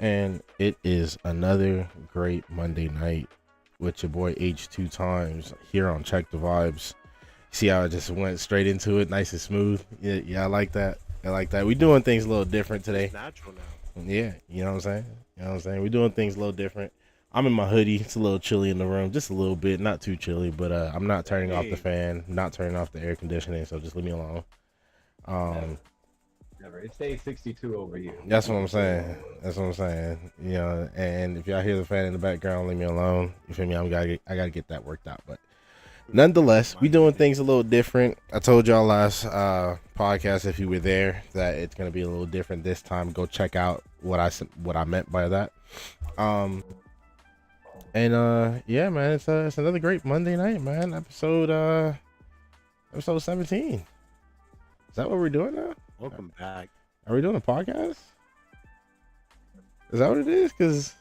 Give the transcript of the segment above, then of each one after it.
And it is another great Monday night with your boy H2 times here on Check the Vibes. See how I just went straight into it, nice and smooth. Yeah, I like that. I like that. We doing things a little different today. It's natural now. Yeah, you know what I'm saying? You know what I'm saying? We're doing things a little different. I'm in my hoodie. It's a little chilly in the room, just a little bit, not too chilly, but I'm not turning off the fan, not turning off the air conditioning, so just leave me alone. Never. It stays 62 over you. That's what I'm saying. That's what I'm saying. You know, and if y'all hear the fan in the background, leave me alone. You feel me? I gotta get that worked out. But nonetheless, we doing things a little different. I told y'all last podcast, if you were there, that it's gonna be a little different this time. Go check out what I meant by that. Yeah, man, it's another great Monday night, man. Episode 17. Is that what we're doing now? Welcome back. Are we doing a podcast? Is that what it is? Because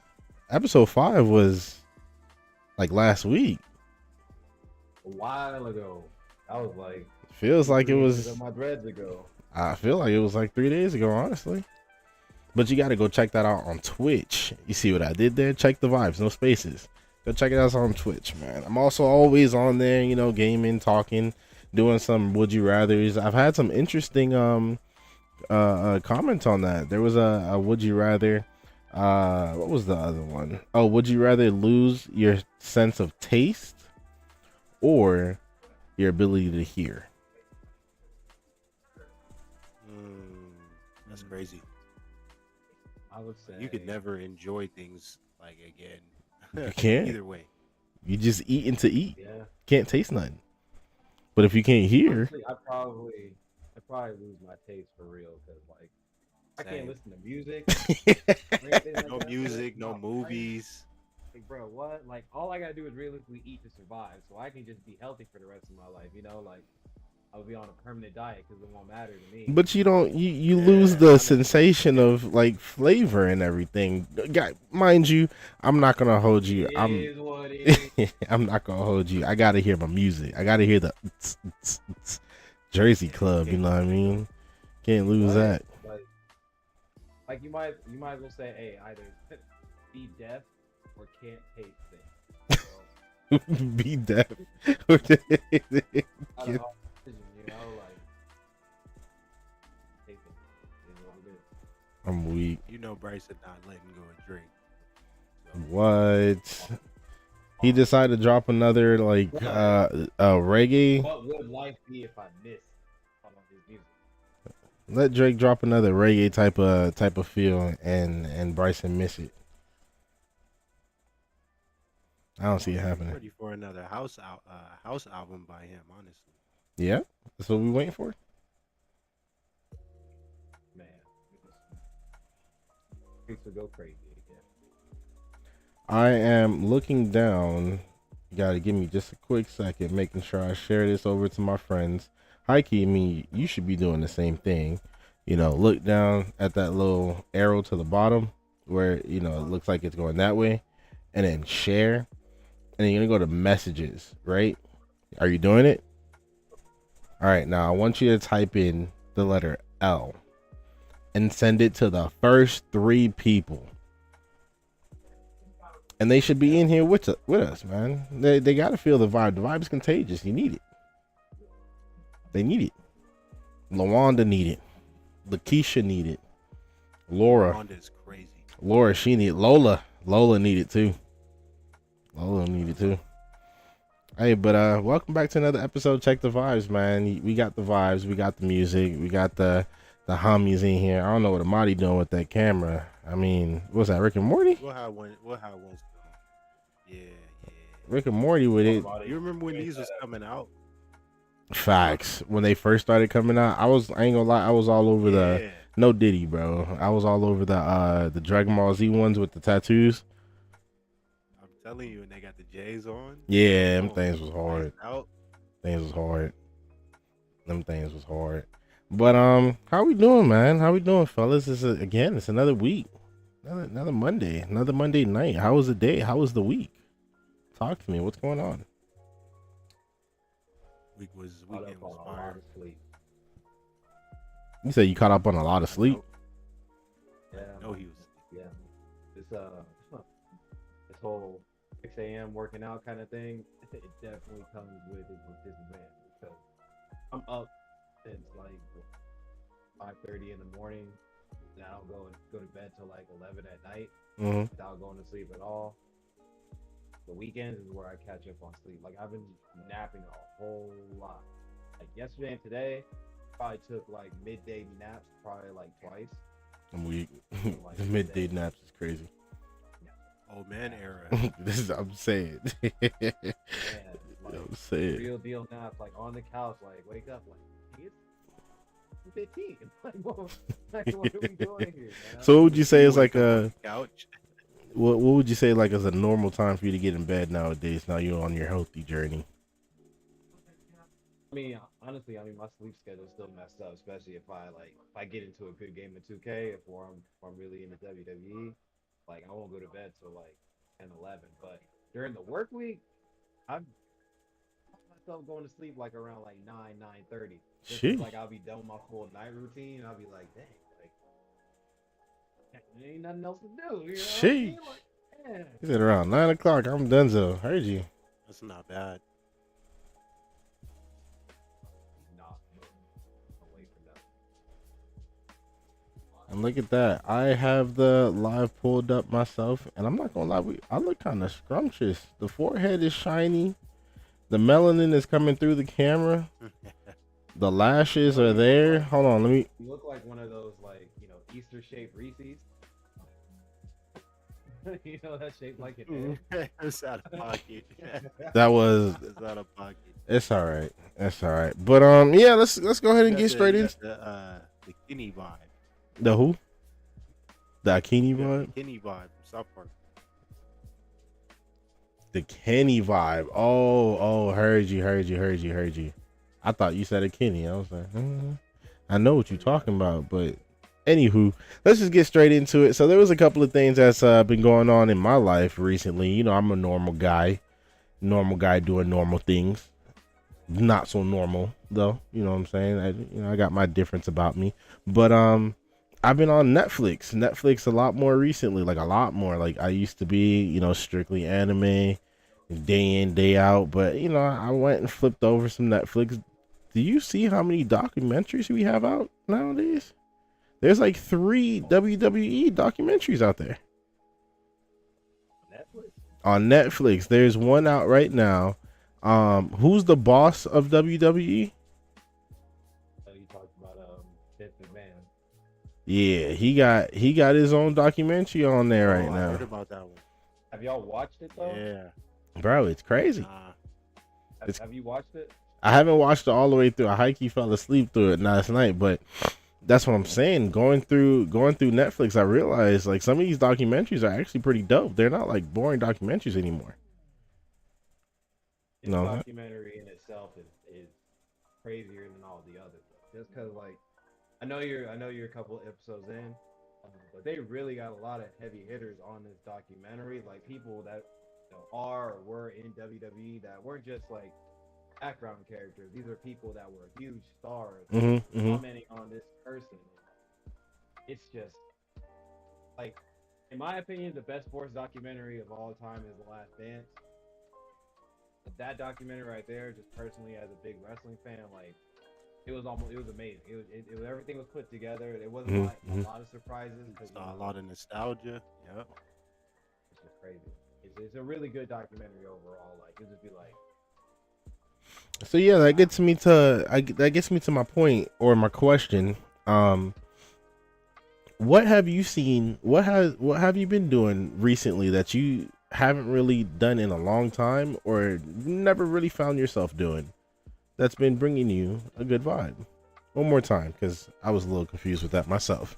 episode 5 was like last week. A while ago. I was like, Feels like it was my dreads ago. I feel like it was like 3 days ago, honestly. But you got to go check that out on Twitch. You see what I did there? Check the vibes, no spaces. Go check it out on Twitch, man. I'm also always on there, you know, gaming, talking, doing some would you rathers. I've had some interesting comments on that. There was a would you rather. What was the other one? Oh, would you rather lose your sense of taste or your ability to hear? That's crazy. I would say You could never enjoy things like again. You can't. Either way. You just eating to eat. Yeah. Can't taste nothing. But if you can't hear, honestly, I'd probably lose my taste for real because like I can't listen to music. No music, no movies. Like, bro, what? Like, all I gotta do is realistically eat to survive, so I can just be healthy for the rest of my life. You know, like I'll be on a permanent diet because it won't matter to me. but you don't. You lose the sensation of like flavor and everything. Mind you, I'm not gonna hold you. I'm not gonna hold you. I gotta hear my music. I gotta hear the Jersey Club. You know what I mean? Can't lose that. Like you might as well say, hey, either be deaf or can't taste things. So, Be deaf. I don't know, you know, like taste it is what it is. I'm weak. You know Bryson not letting go of drink. So. What? He decided to drop another like reggae. What would life be if I missed all of his music? Let Drake drop another reggae type of feel and Bryson miss it. I don't see it happening. Ready for another house album by him, honestly. Yeah, that's what we waiting for. Man, things will go crazy again. I am looking down. You gotta give me just a quick second, making sure I share this over to my friends. Heike, I mean, you should be doing the same thing. You know, look down at that little arrow to the bottom where, you know, it looks like it's going that way, and then share. And then you're gonna go to messages, right? Are you doing it? All right, now I want you to type in the letter L and send it to the first 3 people. And they should be in here with us, man. They got to feel the vibe. The vibe is contagious. You need it. They need it. Lawanda need it. Lakeisha need it. Laura. Lawanda's crazy. Laura, she need it. Lola need it too. Lola need it too. Hey, but welcome back to another episode. Check the vibes, man. We got the vibes. We got the music. We got the homies in here. I don't know what Amadi doing with that camera. I mean, what's that, Rick and Morty? We'll have one. Yeah. Rick and Morty with it. You remember when these was coming out? Facts. When they first started coming out, I ain't gonna lie, I was all over the no Diddy, bro. I was all over the Dragon Ball Z ones with the tattoos. I'm telling you, and they got the J's on. Yeah, them things was hard. Out. Them things was hard. But how we doing, man? How we doing, fellas? It's another week. Another Monday. Another Monday night. How was the day? How was the week? Talk to me. What's going on? Weekend was fire. You said you caught up on a lot of sleep. Yeah. No, he was. Yeah. this whole 6 a.m. working out kind of thing, it definitely comes with its disadvantage because I'm up since like 5:30 in the morning, and I don't go to bed till like 11 at night Hmm. without going to sleep at all. The weekends is where I catch up on sleep. Like I've been napping a whole lot. Like yesterday and today, probably took like midday naps, probably like twice. I'm weak. Like The midday naps is crazy. Old man era. This is I'm saying. Yeah, like I'm saying. real deal naps, like on the couch, like wake up, like it's 15. What are we doing here, man? So what would you say is like a Couch. what would you say like is a normal time for you to get in bed nowadays? Now you're on your healthy journey. I mean, honestly, my sleep schedule is still messed up, especially if I get into a good game of 2K, if I'm really into WWE, like I won't go to bed till like 10, 11. But during the work week, I'm myself going to sleep like around like 9:30. Just 'cause, Sheesh. like I'll be done with my full night routine. I'll be like, dang, like there ain't nothing else to do. You know what I Sheesh. mean? Like, man, He said around 9 o'clock. I'm donezo. Heard you. That's not bad. not away from that. And look at that. I have the live pulled up myself, and I'm not gonna lie, I look kind of scrumptious. The forehead is shiny. The melanin is coming through the camera. The lashes are there. Hold on, let me. You look like one of those like Easter shaped Reese's. That shaped like an egg. It's out of pocket. That was. It's out of pocket. It's all right. It's all right. But yeah. Let's go ahead and get straight into The Kenny vibe. the who. The Akini Yeah, vibe. the Kenny vibe from South Park. The Kenny vibe. Oh, heard you. I thought you said a Kenny. I was like, I know what you're talking about, but anywho, let's just get straight into it. So there was a couple of things that's been going on in my life recently. I'm a normal guy doing normal things. Not so normal though. You know what I'm saying? I got my difference about me, but I've been on Netflix a lot more recently, like a lot more. Like I used to be, strictly anime, day in, day out. But I went and flipped over some Netflix. Do you see how many documentaries we have out nowadays? There's like 3 WWE documentaries out there. Netflix. On Netflix, there's one out right now. Who's the boss of WWE? Oh, you talked about Vince McMahon. Yeah, he got his own documentary on there right I now. heard about that one. Have y'all watched it though? Yeah. Bro, it's crazy. Have you watched it? I haven't watched it all the way through. I high key fell asleep through it last night, but that's what I'm saying. Going through Netflix, I realized like some of these documentaries are actually pretty dope. They're not like boring documentaries anymore. This No. documentary in itself is crazier than all the others. Just because like I know you're a couple episodes in, but they really got a lot of heavy hitters on this documentary. Like people that are or were in WWE that weren't just like background characters. These are people that were huge stars commenting on this person. It's just like, in my opinion, the best sports documentary of all time is The Last Dance. But that documentary right there, just personally as a big wrestling fan, like it was amazing. Everything was put together. There wasn't like a lot of surprises. A lot of nostalgia. Yep. It's just crazy. It's a really good documentary overall. Like it just be like. So yeah, that gets me to my point or my question. What have you seen? What have you been doing recently that you haven't really done in a long time or never really found yourself doing? That's been bringing you a good vibe. One more time, because I was a little confused with that myself.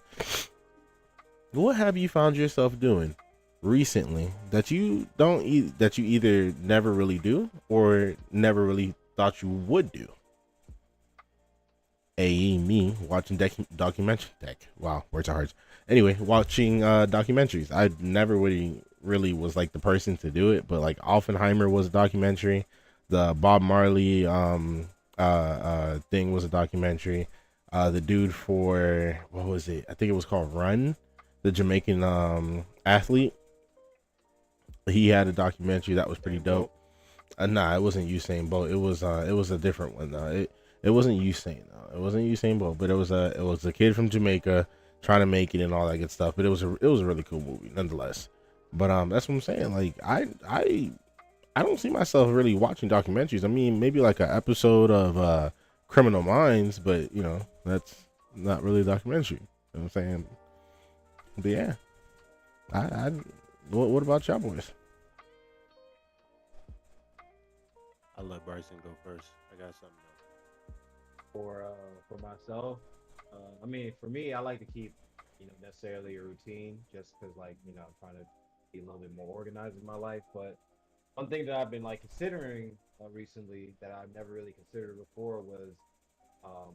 What have you found yourself doing recently that you either never really do or never really thought you would do? Me watching documentary. Wow, words are hard. Anyway, watching documentaries. I never really was like the person to do it, but like Oppenheimer was a documentary. The Bob Marley thing was a documentary. The dude for what was it? I think it was called Run, the Jamaican athlete. He had a documentary that was pretty Same dope. boat. Nah, it wasn't Usain Bolt. It was a different one. It wasn't Usain. It wasn't Usain Bolt, but it was a kid from Jamaica trying to make it and all that good stuff. But it was a really cool movie nonetheless. But that's what I'm saying. Like I don't see myself really watching documentaries. I mean, maybe like an episode of Criminal Minds, but you know, that's not really a documentary. You know what I'm saying? But yeah, I what about y'all boys? I'll let Bryson go first. I got something For myself, I mean, for me, I like to keep, necessarily a routine, just because, like, I'm trying to be a little bit more organized in my life. But one thing that I've been like considering recently that I've never really considered before was um,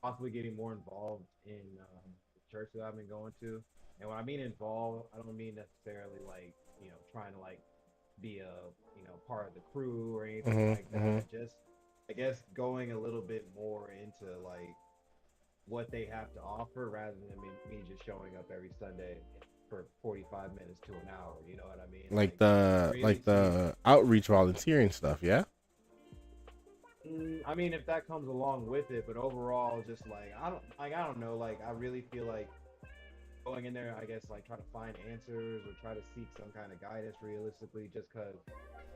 possibly getting more involved in the church that I've been going to. And when I mean involved, I don't mean necessarily like, trying to like be a, part of the crew or anything Mm-hmm, like mm-hmm. that. Just, I guess, going a little bit more into like what they have to offer rather than me just showing up every Sunday for 45 minutes to an hour. You know what I mean? Like really Like see. the outreach volunteering stuff, yeah. I mean, if that comes along with it, but overall, just like I don't know. Like I really feel like going in there, I guess, like try to find answers or try to seek some kind of guidance realistically, just because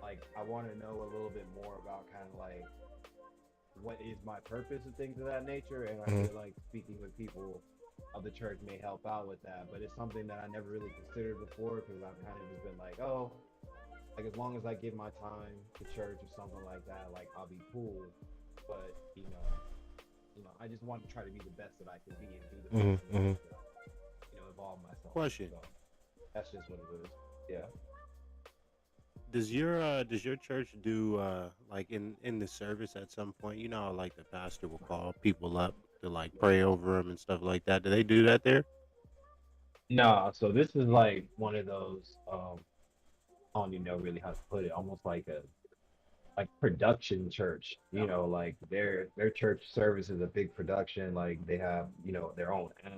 like I want to know a little bit more about kind of like what is my purpose and things of that nature. And I Mm-hmm. feel like speaking with people of the church may help out with that. But it's something that I never really considered before because I've kind of just been like, oh, like as long as I give my time to church or something like that, like I'll be cool. But I just want to try to be the best that I can be and do the things Mm-hmm, that I mm-hmm. need to, involve myself in. Question: So that's just what it is. Yeah. does your church do like in the service at some point? You know, how, like the pastor will call people up to like pray over them and stuff like that. Do they do that there? No, so this is like one of those I don't even know really how to put it, almost like a production church. Like their church service is a big production. Like they have, their own app.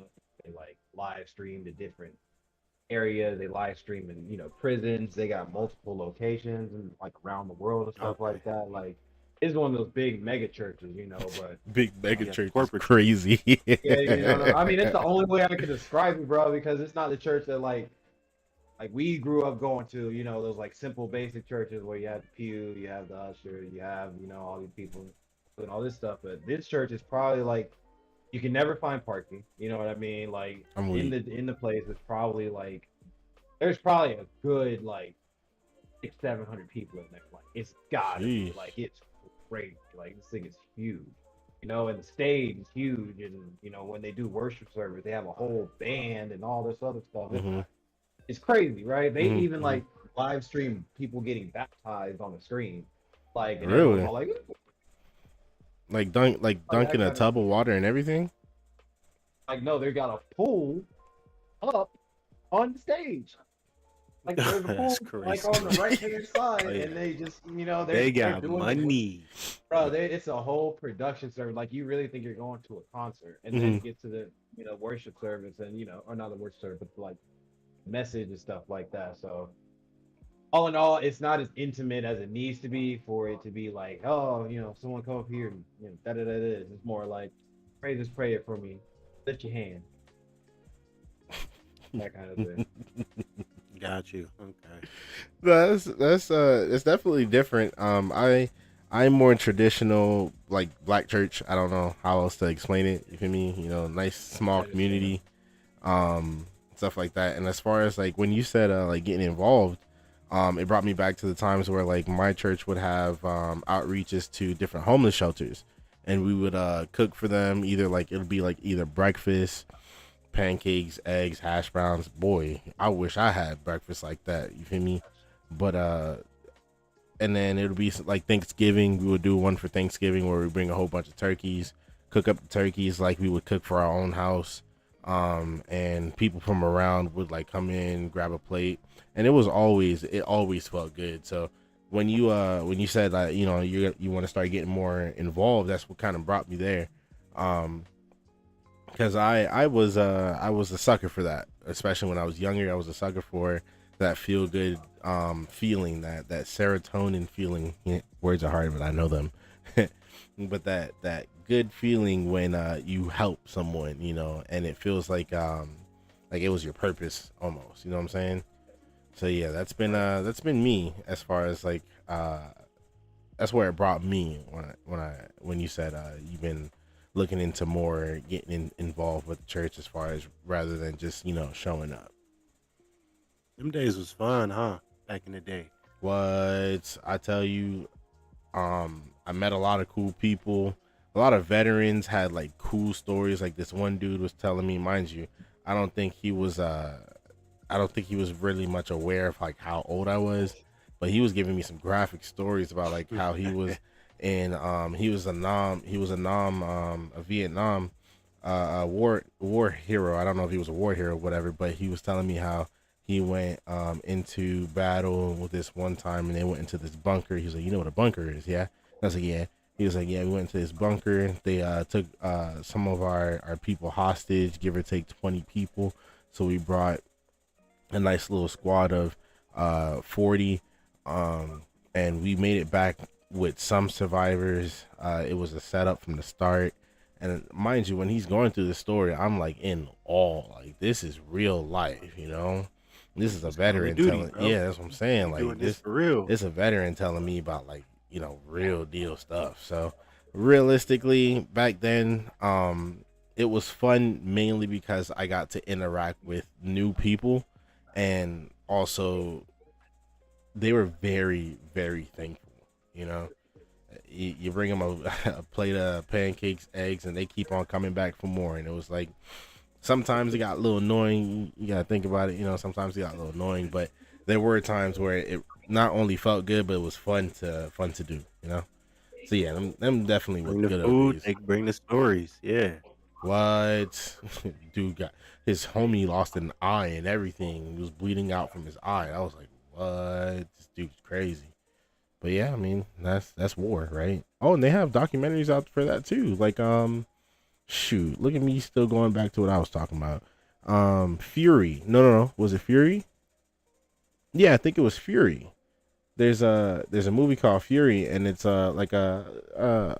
They like live stream to different areas. They live stream in, prisons. They got multiple locations and like around the world and stuff Okay. like that. Like it's one of those big mega churches, but Big mega Yeah, the church is corporate church. crazy. yeah, I mean, it's the only way I could describe it, bro, because it's not the church that like we grew up going to, those like simple basic churches where you have the pew, you have the usher, you have, all these people doing all this stuff. But this church is probably like you can never find parking. You know what I mean? Like I'm in weak. the place, it's probably like there's probably a good like 600-700 people in there. Like it's gotta be Jeez. like it's crazy. Like this thing is huge. And the stage is huge, and when they do worship service, they have a whole band and all this other stuff. Mm-hmm, It's crazy, right? They mm-hmm, even mm-hmm. like live stream people getting baptized on the screen, like, and everyone's Really? all Like like that dunking a kind of tub of stuff. water and everything. Like, no, they got a pool up on the stage. Like, there's a That's pool like on crazy. the right hand Oh side, yeah, and they just, they they're got doing the work. money. Bro, it's a whole production service. Like, you really think you're going to a concert, and then Mm-hmm. you get to the worship service, and or not the worship service, but like message and stuff like that. So all in all, it's not as intimate as it needs to be for it to be like, oh, someone come up here and da da da da. It's more like, pray this prayer for me, lift your hand, that kind of thing. Got you. Okay. It's definitely different. I'm more traditional like black church. I don't know how else to explain it. You feel me? You know, nice small I understand. community, stuff like that. And as far as like when you said like getting involved, it brought me back to the times where like my church would have outreaches to different homeless shelters, and we would cook for them. Either like it would be like either breakfast, pancakes, eggs, hash browns. Boy, I wish I had breakfast like that. You feel me? But and then it would be like Thanksgiving. We would do one for Thanksgiving where we bring a whole bunch of turkeys, cook up the turkeys like we would cook for our own house. And people from around would like come in, grab a plate, and it always felt good. So when you said that you want to start getting more involved, that's what kind of brought me there. Um, because I was a sucker for that, especially when I was younger. I was a sucker for that feel good feeling, that serotonin feeling. Yeah, words are hard, but I know them. But that good feeling when you help someone, and it feels like it was your purpose almost. You know what I'm saying? So yeah, Right. that's been me as far as like that's where it brought me when you said you've been looking into more getting involved with the church as far as rather than just showing up. Them days was fun, huh? Back in the day. What I tell you, I met a lot of cool people. A lot of veterans had like cool stories. Like this one dude was telling me, mind you, I don't think he was I don't think he was really much aware of like how old I was, but he was giving me some graphic stories about like how he was in he was a Nam a Vietnam a war hero. I don't know if he was a war hero or whatever, but he was telling me how he went into battle with this one time and they went into this bunker. He was like, you know what a bunker is, yeah? I was like, yeah. He was like, yeah, we went into this bunker. They took some of our people hostage, give or take 20 people. So we brought a nice little squad of 40, um, and we made it back with some survivors. It was a setup from the start, and mind you, when he's going through the story, I'm like in awe. Like this is real life, you know. This is a It's Call of veteran Duty, telling. bro. Yeah, that's what I'm saying. We Like doing this for real. this a veteran telling me about like real deal stuff. So realistically, back then, it was fun mainly because I got to interact with new people, and also they were very very thankful. You know, you bring them a plate of pancakes, eggs, and they keep on coming back for more. And it was like sometimes it got a little annoying. You gotta think about it. Sometimes it got a little annoying, but there were times where it not only felt good, but it was fun to do. So yeah, them definitely were Bring the good old food, days. they bring the stories. Yeah. What dude got his homie lost an eye and everything. He was bleeding out from his eye. I was like, what? This dude's crazy. But yeah, I mean that's war, right? Oh, and they have documentaries out for that too. Like shoot, look at me still going back to what I was talking about. Fury. No. Was it Fury? Yeah, I think it was Fury. There's a movie called Fury, and it's like a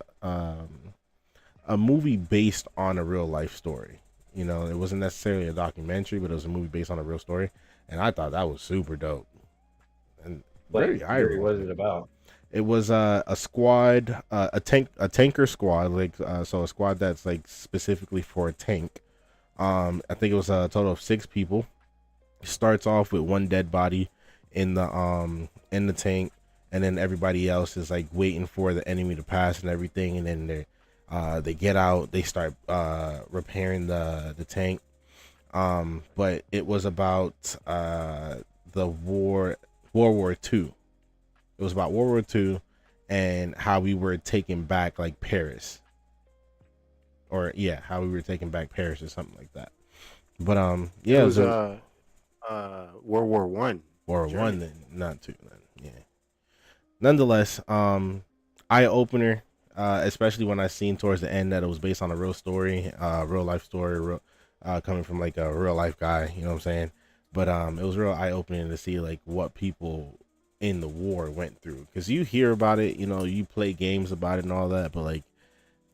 movie based on a real life story. It wasn't necessarily a documentary, but it was a movie based on a real story, and I thought that was super dope and very Wait, eye Fury, what is rolling. it about? It was a squad, a tanker squad, like so a squad that's like specifically for a tank. I think it was a total of 6 people. Starts off with one dead body in the tank, and then everybody else is like waiting for the enemy to pass and everything, and then they get out, they start repairing the tank. But it was about the World War Two. It was about World War Two and how we were taking back like Paris, or yeah, how we were taking back Paris or something like that. But It yeah, it was was a World War I, War One, Germany. then not two, then yeah. Nonetheless, eye opener, especially when I seen towards the end that it was based on a real story, real life story, coming from like a real life guy. You know what I'm saying? But it was real eye opening to see like what people in the war went through, because you hear about it, you play games about it and all that, but like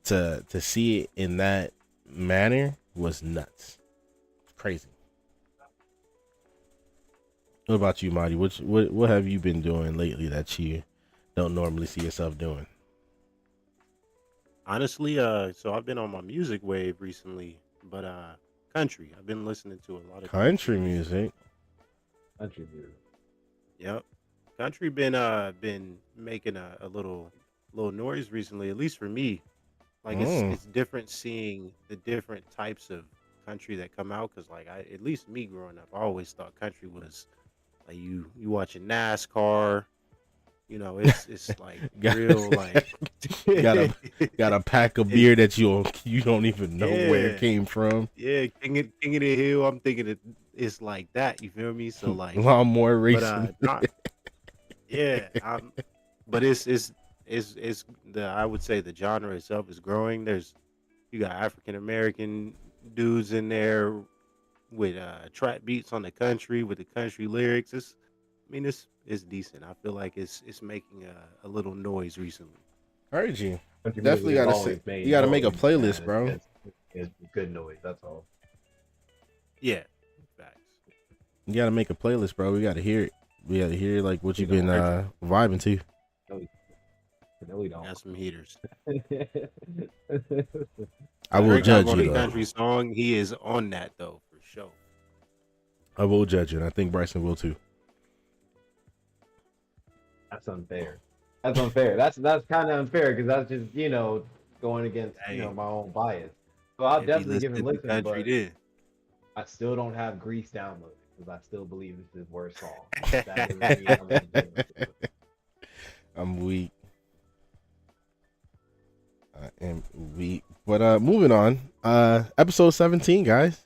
to see it in that manner was nuts, crazy. What about you, Marty? What have you been doing lately that you don't normally see yourself doing? Honestly, so I've been on my music wave recently, but country. I've been listening to a lot of country Country recently. music. Country View. Yep. Country been making a little noise recently, at least for me. Like Mm. it's different seeing the different types of country that come out, because like I, at least me growing up, I always thought country was like you watching NASCAR. It's like got real like got a got a pack of it's beer that you don't even know where it yeah. came from. Yeah, King of the Hill. I'm thinking it's like that. You feel me? So like, Lawnmower but racing. not yeah. But it's the I would say the genre itself is growing. You got African American dudes in there with trap beats on the country with the country lyrics. I mean, it's decent. I feel like it's making a little noise recently. Heard you. Country music Definitely has gotta sit. always You made gotta make a noise, playlist, man. bro. It's good noise. That's all. Yeah, facts. You gotta make a playlist, bro. We gotta hear it. We gotta hear like what We you've been don't. Heard you. vibing to. No, no, we don't. Got some heaters. I will Drake out judge on you a though. country song. He is on that though for sure. I will judge you, and I think Bryson will too. That's unfair. That's unfair. That's kind of unfair because that's just going against Hey, my own bias. So I'll if he definitely give it a listened to listen, country, but then I still don't have Grease downloaded because I still believe it's his worst song. But that doesn't mean I'm gonna give it to it. I'm weak. I am weak. But moving on. Episode 17, guys.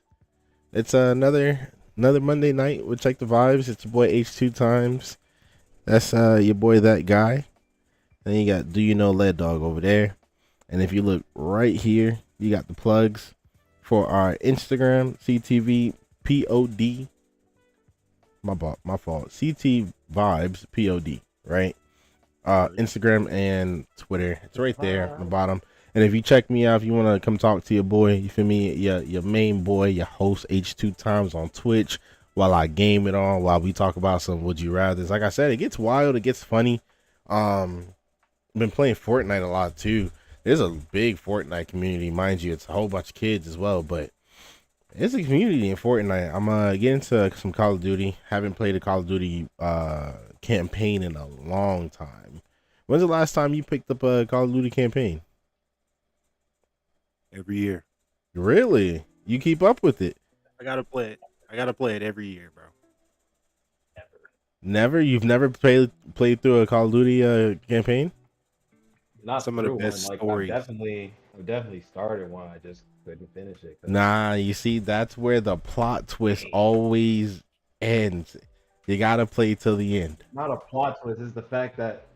It's another Monday night with Check the Vibes. It's your boy H2 Times. That's your boy That Guy. Then you got Do You Know Lead Dog over there. And if you look right here, you got the plugs for our Instagram, CTV POD. My fault. CT Vibes POD, right? Instagram and Twitter. It's right there on the bottom. And if you check me out, if you want to come talk to your boy, you feel me? Your main boy, your host H2 Times on Twitch while I game it on, while we talk about some Would You Rathers. Like I said, it gets wild, it gets funny. Been playing Fortnite a lot too. There's a big Fortnite community, mind you. It's a whole bunch of kids as well, but it's a community in Fortnite. I'm getting into some Call of Duty. Haven't played a Call of Duty campaign in a long time. When's the last time you picked up a Call of Duty campaign? every year Really? You keep up with it? I gotta play it. I gotta play it every year, bro. Never? You've never played through a Call of Duty campaign? Not Some of the through one. best Like stories. I've definitely started one. I just couldn't finish it. Nah, you see, that's where the plot twist always ends. You gotta play till the end. Not a plot twist. It's the fact that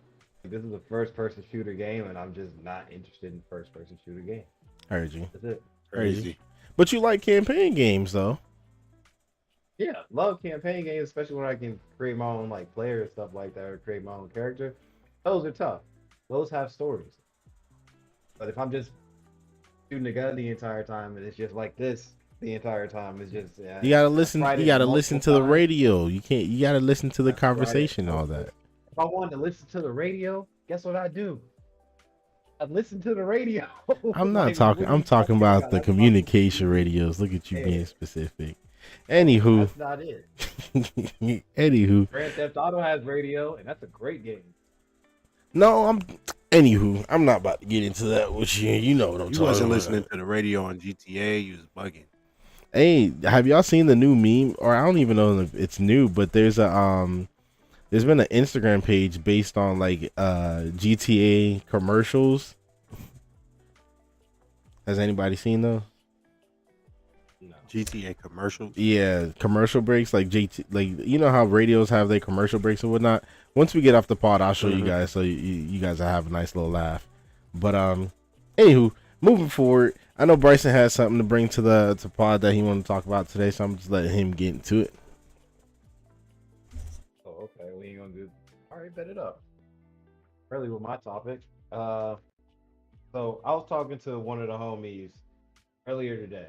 this is a first-person shooter game, and I'm just not interested in first-person shooter game. Heard you. That's it. Crazy. But you like campaign games, though. Yeah, love campaign games, especially when I can create my own like player and stuff like that, or create my own character. Those are tough. Those have stories. But if I'm just shooting a gun the entire time and it's just like this the entire time, it's just You gotta I've listen. tried You it gotta listen multiple to the times. radio. You can't. You gotta listen to the I've tried it conversation, and all multiple. that. If I wanted to listen to the radio, guess what I do? I listen to the radio. I'm not Like, talking. what are I'm you talking talking about about? the That's not communication radios. Look at you yeah, being specific. Anywho, that's not it. anywho, Grand Theft Auto has radio, and that's a great game. no, I'm. Anywho, I'm not about to get into that with you. You know what I'm You talking wasn't about. listening to the radio on GTA. You was bugging. Hey, have y'all seen the new meme? Or I don't even know if it's new, but there's been an Instagram page based on like GTA commercials. Has anybody seen those? No. GTA commercials. Yeah, commercial breaks like JT, like you know how radios have their commercial breaks and whatnot. Once we get off the pod, I'll show you guys so you guys will have a nice little laugh. But anywho, moving forward, I know Bryson has something to bring to the pod that he wanted to talk about today, so I'm just letting him get into it. Oh, okay. We ain't gonna do. All right, bet it up. Early with my topic. So I was talking to one of the homies earlier today.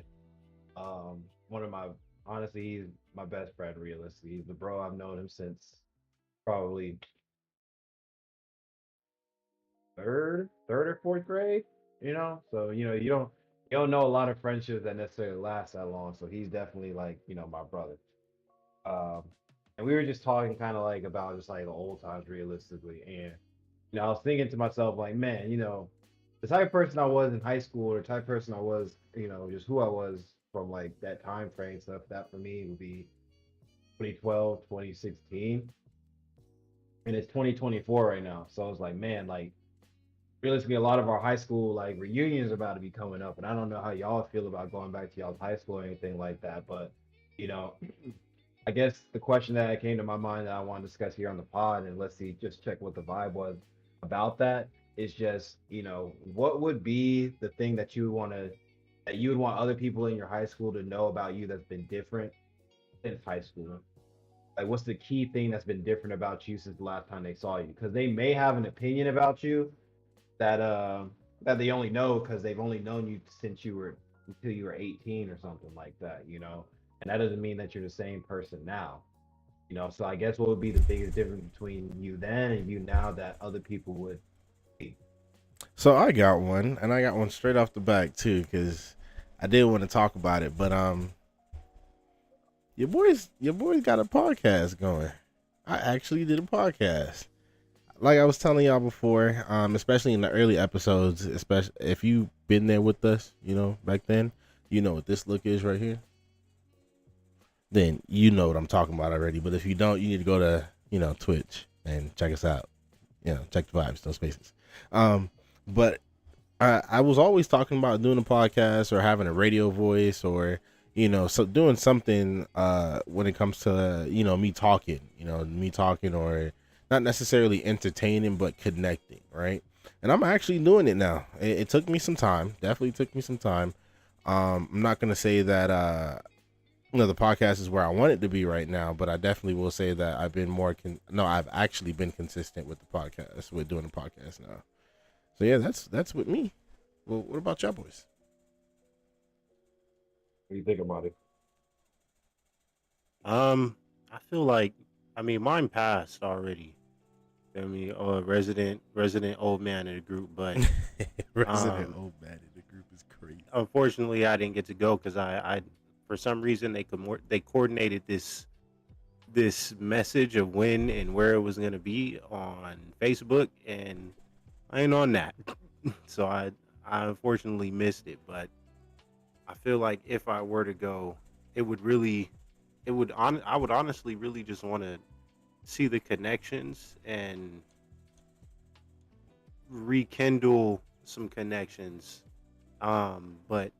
One of my honestly, he's my best friend. Realistically, he's the bro. I've known him since probably third or fourth grade. So you don't know a lot of friendships that necessarily last that long. So he's definitely like my brother. Um, and we were just talking kind of like about just like the old times realistically, and I was thinking to myself like, man, the type of person I was in high school, or the type of person I was, just who I was from like that time frame stuff. That for me would be 2012, 2016, and it's 2024 right now. So it's like, man, like realistically, a lot of our high school like reunions are about to be coming up, and I don't know how y'all feel about going back to y'all's high school or anything like that, but you know, I guess the question that came to my mind that I want to discuss here on the pod, and let's see, just check what the vibe was about that, is just, what would be the thing that you want to that you would want other people in your high school to know about you that's been different since high school? Like, what's the key thing that's been different about you since the last time they saw you? Because they may have an opinion about you that that they only know because they've only known you since you were until you were 18 or something like that, you know. And that doesn't mean that you're the same person now, you know. So I guess what would be the biggest difference between you then and you now that other people would see? So I got one, and I got one straight off the back too, because I did want to talk about it. But your boys got a podcast going. I actually did a podcast. Like I was telling y'all before, especially in the early episodes, especially if you've been there with us, back then, you know what this look is right here. Then you know what I'm talking about already. But if you don't, you need to go to, Twitch and check us out. Check the vibes, no spaces. But I was always talking about doing a podcast or having a radio voice or, so doing something when it comes to, me talking or not necessarily entertaining, but connecting, right? And I'm actually doing it now. It took me some time, definitely took me some time. I'm not going to say that, the podcast is where I want it to be right now, but I definitely will say that I've been I've actually been consistent with the podcast, with doing the podcast now. So yeah, that's with me. Well, what about y'all boys? What do you think about it? I feel like, I mean, mine passed already. I mean, resident old man in the group, but Resident um, old man in the group is crazy. unfortunately, I didn't get to go because I, for some reason, they coordinated this message of when and where it was gonna be on Facebook, and I ain't on that, so I unfortunately missed it. But I feel like if I were to go, it would really, I would honestly really just want to see the connections and rekindle some connections. But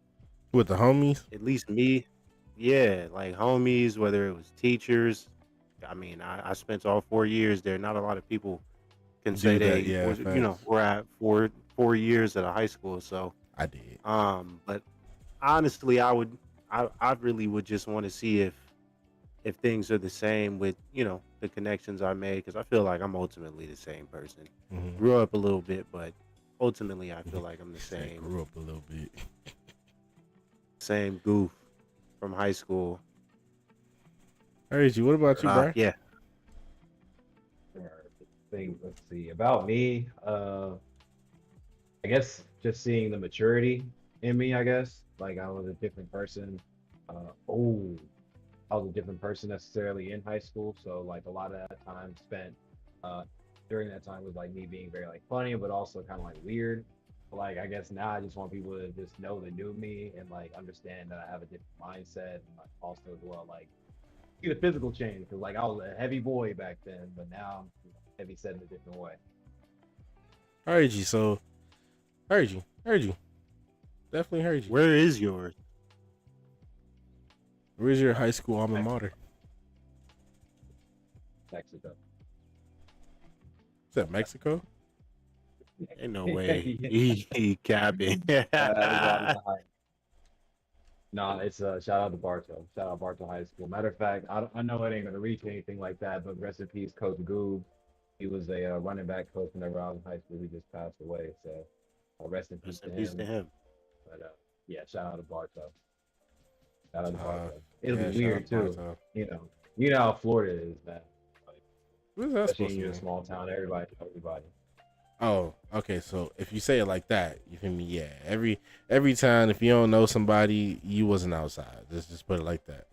With the homies? at least me, yeah, like homies, whether it was teachers. I mean, I spent all 4 years there. Not a lot of people can say Do that, they yeah, was, facts. were at four years at a high school. So, I did. but honestly, I really would just want to see if things are the same with the connections I made, because I feel like I'm ultimately the same person. Mm-hmm. Grew up a little bit, but ultimately I feel like I'm the Said same grew up a little bit. same goof from high school. All right, G, what about you, bro? Yeah. Thing, let's see. About me, I guess just seeing the maturity in me, I guess. Like I was a different person. Oh, I was a different person necessarily in high school. So like a lot of that time spent uh during that time was like me being very like funny, but also kind of like weird. Like I guess now I just want people to just know the new me and like understand that I have a different mindset and like also as well like see the physical change because like I was a heavy boy back then, but now I'm heavy set in a different way. All right, G, so heard you. Definitely heard you. Where is yours? Where's your high school alma Mexico. mater? Mexico. Is that Mexico? Ain't no way. Yeah. He capping. No, it's shout out to Bartow. Shout out Bartow High School. Matter of fact, I know it ain't gonna reach anything like that, but rest in peace, Coach Goob. He was a running back coach whenever I was in high school. He just passed away, so rest in peace Rest in to peace to him. him. But yeah, shout out to Bartow. Shout out to Uh, Bartow. It'll yeah, be shout out weird to too. Bartow. You know how Florida is, man. Like, What is that especially supposed in to your mean? small town, everybody knows everybody. Oh, okay. So if you say it like that, you feel me? Yeah. Every time, if you don't know somebody, you wasn't outside. Let's just put it like that.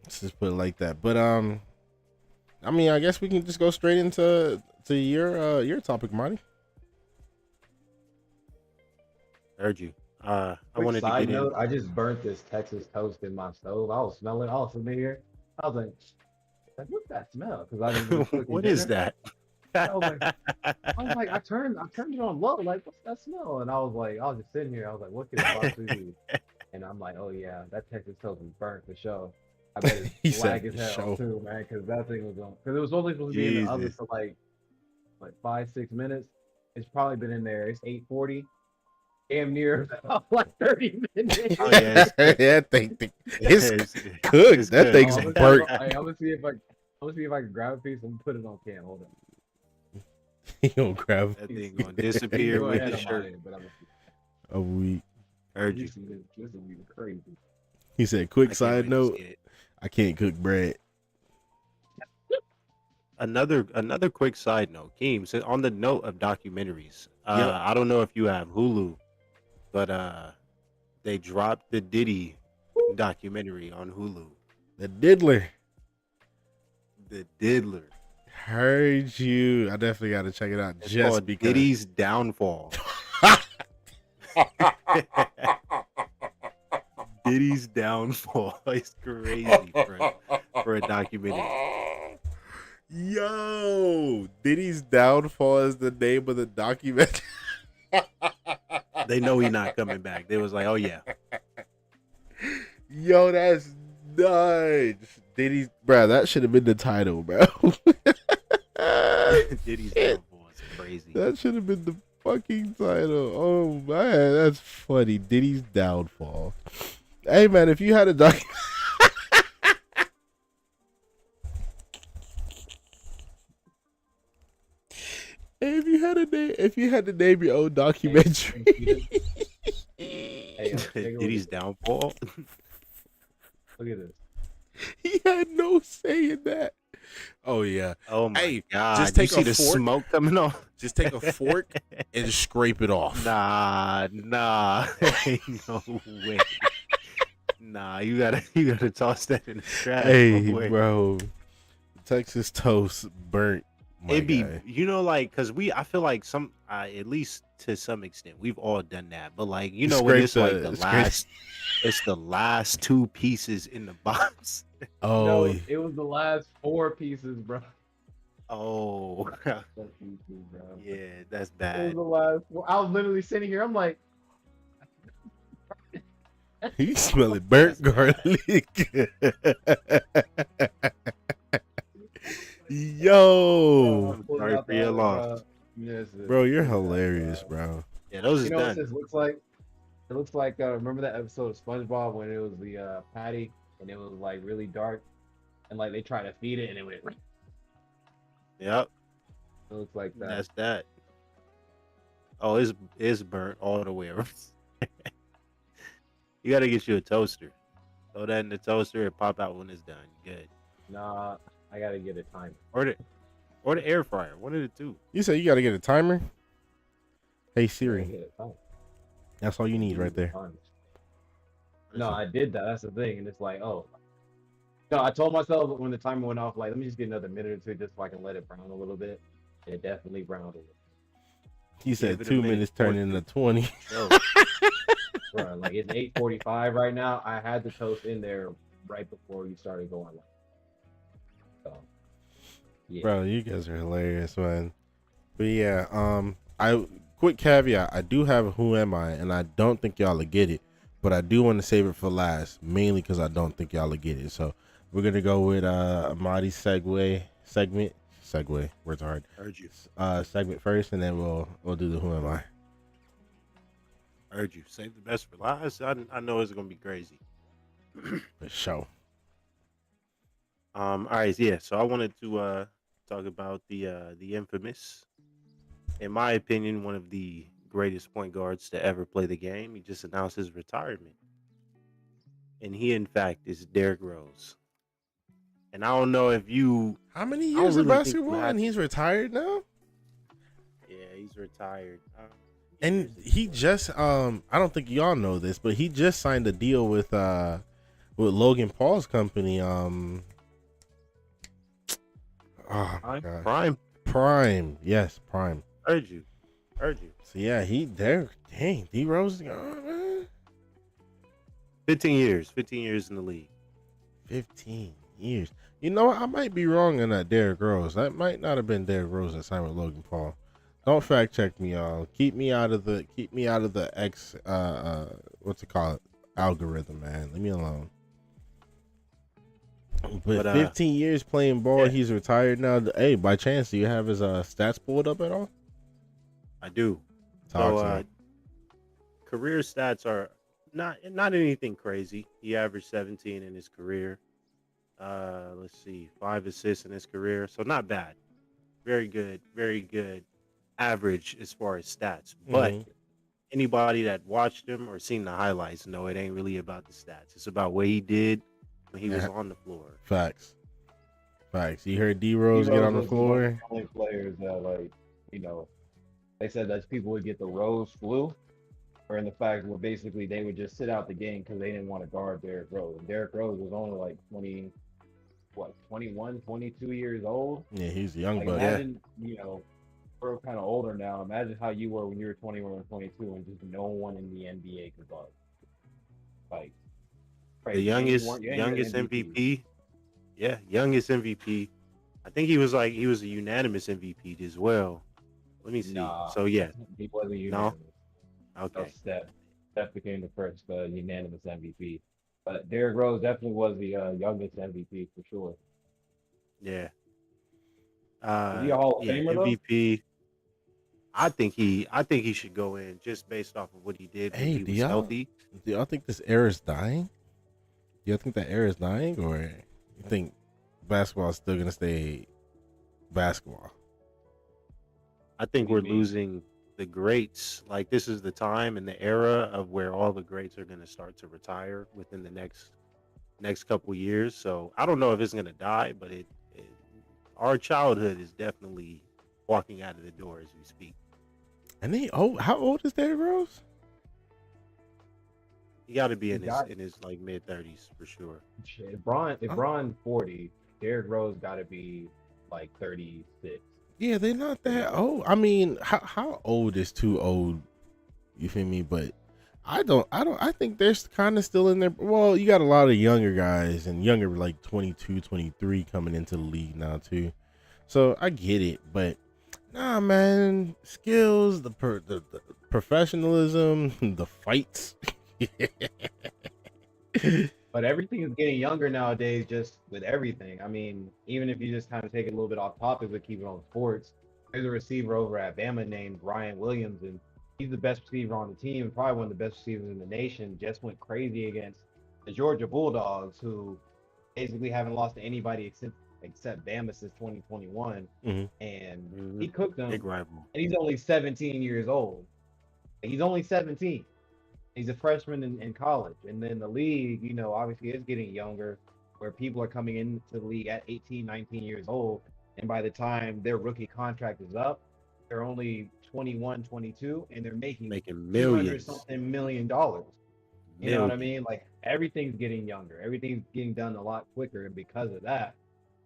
Let's just put it like that. But I mean, I guess we can just go straight into your topic, Monty. Heard you. I Quick wanted to side get in. note, I just burnt this Texas toast in my stove. I was smelling, I was sitting here. I was like, what's that smell? Because I didn't really cook What is dinner. that? I was like, I turned it on low. Like, what's that smell? And I was just sitting here. I was like, what could it possibly be? And I'm like, oh yeah, that Texas toast was burnt for sure. I bet it's He black said as for hell sure. too, man. Because that thing was on. Because it was only supposed to be in the oven Jesus. for like 5-6 minutes. It's probably been in there. It's 8:40. damn near like 30 minutes. Oh yeah, That thing, it's it's, cooked. it's That good. thing's I'm burnt. gonna see if I can grab a piece and put it on can. Hold on. He gonna grab That thing gonna You disappear go with ahead the on my shirt. end, but I'm a week. Heard you. this is gonna be crazy. He said, I "Quick can't side wait to note: see it. I can't cook bread." Another quick side note, Keem. So on the note of documentaries, Yep. I don't know if you have Hulu, but they dropped the Diddy documentary on Hulu. The diddler. The Diddler. Heard you. I definitely got to check it out It's just called because. Diddy's Downfall. Diddy's Downfall. It's crazy for a documentary. Yo, Diddy's downfall is the name of the document. They know he's not coming back. They was like, oh yeah. Yo, that's nuts. Diddy's, bro. That should have been the title, bro. Diddy's Shit. Downfall. It's crazy. That should have been the fucking title. Oh man, that's funny. Diddy's downfall. Hey man, if you had a doc, if you had to name your own documentary, Hey, Diddy's Downfall. look at this. he had no say in that. Oh yeah. Oh my Hey, god! just You take see a the fork. smoke coming off? Just take a fork and scrape it off. Nah. Ain't no way. Nah, you gotta toss that in the trash. Hey, No way. bro. Texas toast burnt. My It'd be, guy. like, cause I feel like some, at least to some extent, we've all done that. But like, when Scrape it's like the scrape- last, it's the last two pieces in the box. Oh, No, it was the last 4 pieces, bro. Oh, That's easy, bro. yeah, that's It was bad. the last. I was literally sitting here. I'm like, he smelling burnt garlic. Yo, I'm sorry for your loss. bro, you're hilarious, bro. Yeah, those is You know what done. this looks like? It looks like remember that episode of SpongeBob when it was the patty and it was like really dark and like they tried to feed it and it went. Yep, It looks like that. that's that. Oh, it's burnt all the way around. You gotta get you a toaster. Throw that in the toaster and pop out when it's done. Good. Nah, I gotta get a timer. Or the air fryer. One of the two. You said you got to get a timer. Hey I gotta Siri, get a timer. that's all you need right there. No, I did that. That's the thing, and it's like, oh, no. I told myself when the timer went off, like, let me just get another minute or two just so I can let it brown a little bit. And it definitely browned a little. He said Give it a 2 minute, minutes turned into 20. No. Bro, like it's 8:45 right now. I had the toast in there right before you started going live. So, yeah. Bro, you guys are hilarious, man. But yeah, I quick caveat, I do have a Who Am I, and I don't think y'all will get it, but I do want to save it for last, mainly because I don't think y'all will get it. So we're gonna go with Amadi's segment, words hard. Heard you. Segment first, and then we'll do the Who Am I. Heard you. Save the best for last. I know it's gonna be crazy. For sure. All right, yeah. So I wanted to talk about the infamous, in my opinion, one of the greatest point guards to ever play the game. He just announced his retirement, and he, in fact, is Derrick Rose. And I don't know if you. How many I don't years of really think basketball, Matt- and he's retired now? Yeah, he's retired. And he just I don't think y'all know this, but he just signed a deal with Logan Paul's company. Oh my God. Prime. Yes, Prime. Heard you. So yeah, D Rose, oh, man. 15 years in the league. 15 years. You know what? I might be wrong in that Derrick Rose. That might not have been Derrick Rose that signed with Logan Paul. Don't fact check me, y'all. Keep me out of the X what's it called? Algorithm, man. Leave me alone. But 15 years playing ball, yeah. He's retired now. Hey, by chance, do you have his stats pulled up at all? I do. Talk to So, me. career stats are not anything crazy. He averaged 17 in his career. Let's see, 5 assists in his career, so not bad. Very good average as far as stats. But Hmm. anybody that watched him or seen the highlights know it ain't really about the stats. It's about what he did when he was Yeah, on the floor. facts. Facts. You heard D D Rose get Rose on the was one of floor. the only players that you know, they said that people would get the Rose flu, or in the fact where basically they would just sit out the game because they didn't want to guard Derrick Rose. And Derrick Rose was only like 20, what, 21, 22 years old. Yeah, he's a young Like buck. Yeah, imagine, we're kind of older now. Imagine how you were when you were 21 or 22 and just no one in the NBA could guard. Like the crazy. And youngest you ain't get an youngest MVP. MVP. Yeah, youngest MVP. I think he was a unanimous MVP as well. Let me see. Nah, So yeah, he wasn't no, unanimous. No, okay, Steph became the first unanimous MVP. But Derrick Rose definitely was the youngest MVP for sure. yeah, Is he a Hall of yeah, Famer though? MVP. I think he should go in just based off of what he did when Hey, he was healthy. do y'all think this era is dying? Do y'all think that era is dying, or you think basketball is still gonna stay basketball? I What think do you we're mean? losing the greats. Like this is the time and the era of where all the greats are going to start to retire within the next couple years. So I don't know if it's going to die, but it our childhood is definitely walking out of the door as we speak. And they how old is Derrick Rose? He got to be He got in his like mid 30s for sure. shit. If Oh, Bron 40, Derrick Rose got to be like 36, yeah, they're not that 37. old. I mean, how old is too old? You feel me? But I think they're kind of still in there. Well, you got a lot of younger guys and younger, like 22, 23 coming into the league now too. So I get it, but nah, man, skills, the professionalism, the fights. But everything is getting younger nowadays, just with everything. I mean, even if you just kind of take it a little bit off topic, but keep it on sports, there's a receiver over at Bama named Ryan Williams, and he's the best receiver on the team, and probably one of the best receivers in the nation. Just went crazy against the Georgia Bulldogs, who basically haven't lost to anybody except Bama since 2021, Hmm. and Hmm. he cooked Big them. rival. And he's only 17 years old. He's only 17. He's a freshman in college, and then the league, obviously is getting younger, where people are coming into the league at 18, 19 years old, and by the time their rookie contract is up, they're only 21, 22, and they're making Making 200 millions. something $1 million. You know what I Millions. mean? Like everything's getting younger, everything's getting done a lot quicker, and because of that,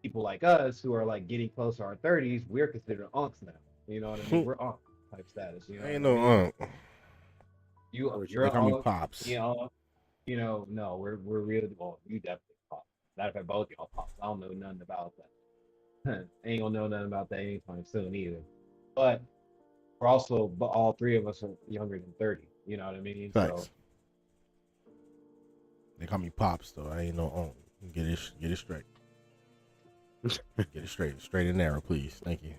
people like us who are like getting close to our 30s, we're considered unks now. You know what I mean? We're unk type status. You I know ain't what I no mean? You're They an call me unk. pops. You know, no, we're real. Well, you definitely pop. Matter of fact, both y'all pops. I don't know nothing about that. Ain't gonna know nothing about that anytime soon either. But we're also, but all three of us are younger than 30. You know what I mean? So Facts. They call me pops though. I ain't no Get it straight. Get it straight. Straight and narrow, please. Thank you.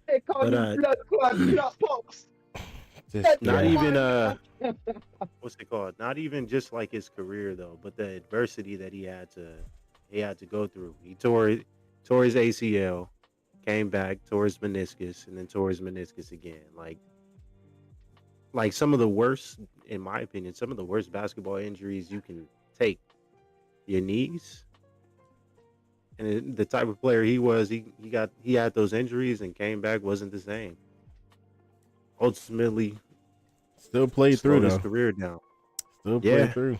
they call But you blood clot shot pops. Just not yeah. even what's it called? Not even just like his career though, but the adversity that he had to go through. He tore his ACL, came back, tore his meniscus, and then tore his meniscus again. Like some of the worst, in my opinion, some of the worst basketball injuries you can take. Your knees. And the type of player he was, he had those injuries and came back wasn't the same. Ultimately, Still played through slowed his though. career down. Still played Yeah, through.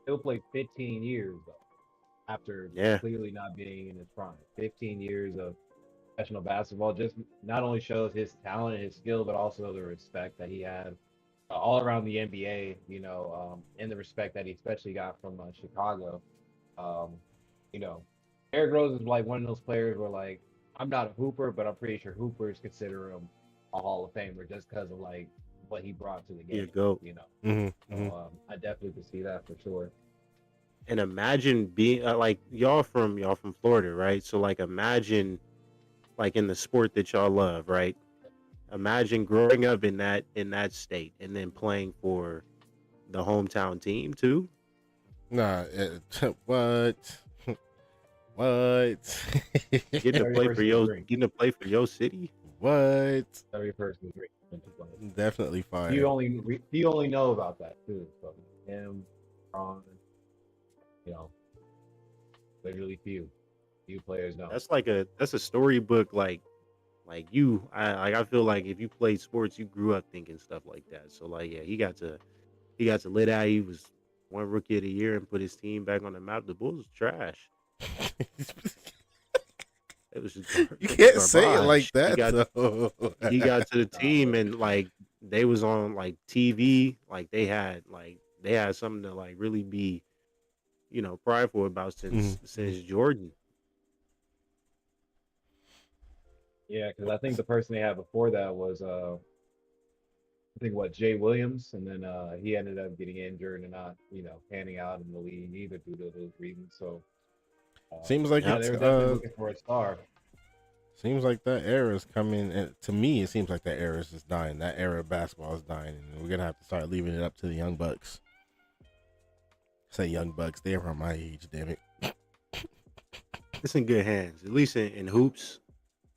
He'll play 15 years though, after yeah, clearly not being in his prime. 15 years of professional basketball just not only shows his talent and his skill, but also the respect that he had all around the NBA. And the respect that he especially got from Chicago. Um, you know, Eric Rose is like one of those players where like I'm not a hooper, but I'm pretty sure hoopers consider him a Hall of Famer just because of like what he brought to the he a game. goat. You know, Mm-hmm. so I definitely could see that for sure. And imagine being like y'all from Florida, right? So like imagine like in the sport that y'all love, right? Imagine growing up in that state and then playing for the hometown team too. Nah, what? What? Getting to Every play for person's dream. your city. What? Every person's dream. Definitely You fire. only know about that too. So him, Ron, you know, literally few players know. That's a storybook I feel like if you played sports, you grew up thinking stuff like that. So like yeah, he got to lit out. He was one rookie of the year and put his team back on the map. The Bulls was trash. It was just You can't say it like garbage. that though. He got to the Nah, team but and like they was on like TV, they had something to like really be, prideful about Mhm, mhm. since Jordan. yeah, because I think the person they had before that was I think what Jay Williams, and then he ended up getting injured and not panning out in the league either due to those reasons. So Seems like yeah, Yep. they it's were definitely looking for a star. seems like that era is coming. And to me, it seems like that era is just dying. That era of basketball is dying, and we're gonna have to start leaving it up to the young bucks. Say young bucks, they're around my age. Damn it. It's in good hands, at least in hoops.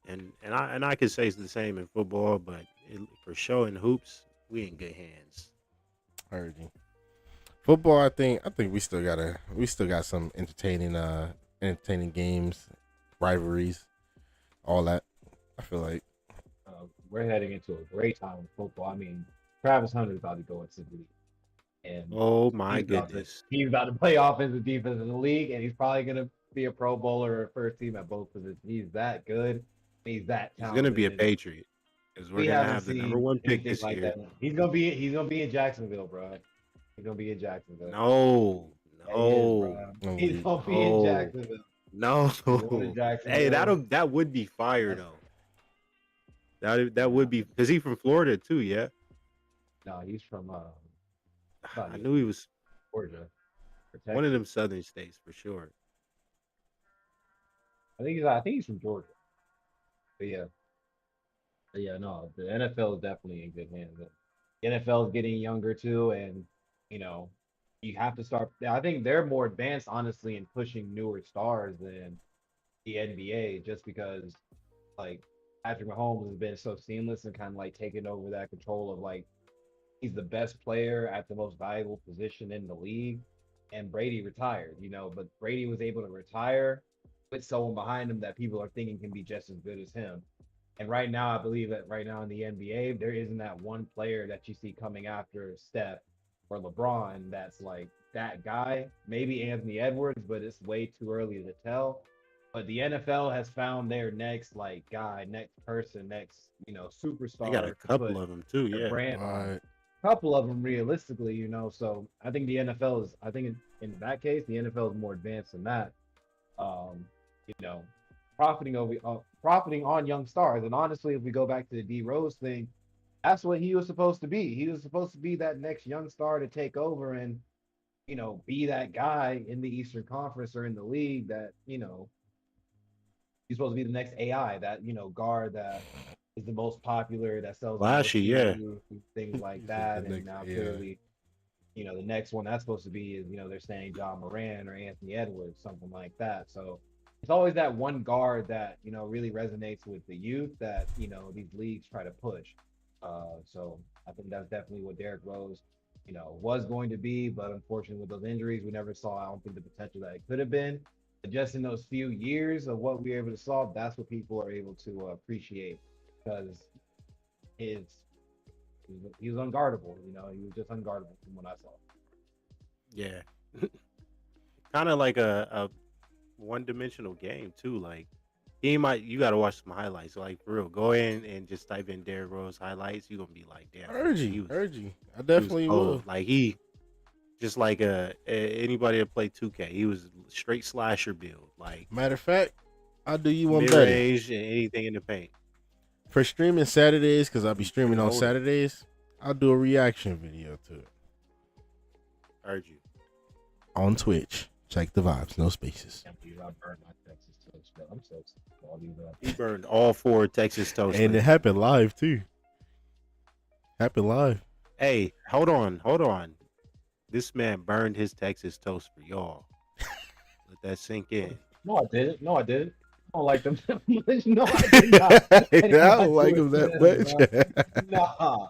And I could say it's the same in football, but for sure in hoops, we in good hands. Heard you. Football, I think we still got some entertaining games, rivalries, all that. I feel like We're heading into a great time in football. I mean, Travis Hunter is about to go into the league, and Oh my he's about to goodness. he's about to play offensive defense in the league, and he's probably gonna be a Pro Bowler or first team at both positions. He's that good. He's that He's gonna be talented, a and Patriot because we're we gonna haven't have the number seen one pick anything this like year. that. He's gonna be in Jacksonville, bro. He's gonna be in Jacksonville. No, Yeah, he is, no, bro. He's elite. gonna be in no, Jacksonville. He's going to no. Hey, Jacksonville. that would be fire That's though. That would nah, be because he's from Florida too. Yeah, no, he's from thought I he was knew he was Georgia or one of Texas. them southern states for sure. I think he's from Georgia. But yeah, no, the NFL is definitely in good hands. The NFL is getting younger too, and you know, you have to start. I think they're more advanced, honestly, in pushing newer stars than the NBA, just because like Patrick Mahomes has been so seamless and kind of like taking over that control of like he's the best player at the most valuable position in the league. And Brady retired, but Brady was able to retire with someone behind him that people are thinking can be just as good as him. And right now, I believe that right now in the NBA, there isn't that one player that you see coming after Steph or LeBron that's like that guy. Maybe Anthony Edwards, but it's way too early to tell. But the NFL has found their next like guy, next person, next They got a superstar to couple put of them too. their Yeah, brand on. What? Couple of them realistically, so I think the NFL is. I think in that case, the NFL is more advanced than that. Um, you know, profiting on young stars. And honestly, if we go back to the D Rose thing, that's what he was supposed to be. He was supposed to be that next young star to take over and be that guy in the Eastern Conference or in the league that he's supposed to be the next AI, that guard that is the most popular, that sells the most flashy. Yeah, shoes, things like He said the that. And next now AI. clearly, the next one that's supposed to be is they're saying John Moran or Anthony Edwards, something like that. So it's always that one guard that really resonates with the youth that these leagues try to push. So I think that's definitely what Derrick Rose was going to be, but unfortunately with those injuries, we never saw. I don't think the potential that it could have been. But just in those few years of what we were able to solve, that's what people are able to appreciate because his he was unguardable. He was just unguardable from what I saw. yeah. Kind of like a one dimensional game too. Like you got to watch some highlights. Like for real, go in and just type in Derrick Rose highlights. You're gonna be like, damn, okay, Urge you. I he was definitely will. cold. Like just like anybody that played 2K, he was straight slasher build, like Matter of fact, I'll do you one mid better. range and anything in the paint. For streaming Saturdays, because I'll be streaming Even on older. Saturdays, I'll do a reaction video to it Urge you. on Twitch. Check the vibes, no spaces. Can't believe I burned my Texas toast, but I'm so all these He burned all four Texas toast. And it happened live too. Happened live. Hey, hold on. This man burned his Texas toast for y'all. Let that sink in. No, I didn't. No, I didn't. I don't like them that much. No, I did not. I I did don't not do like it him to that them, bro. much. Nah,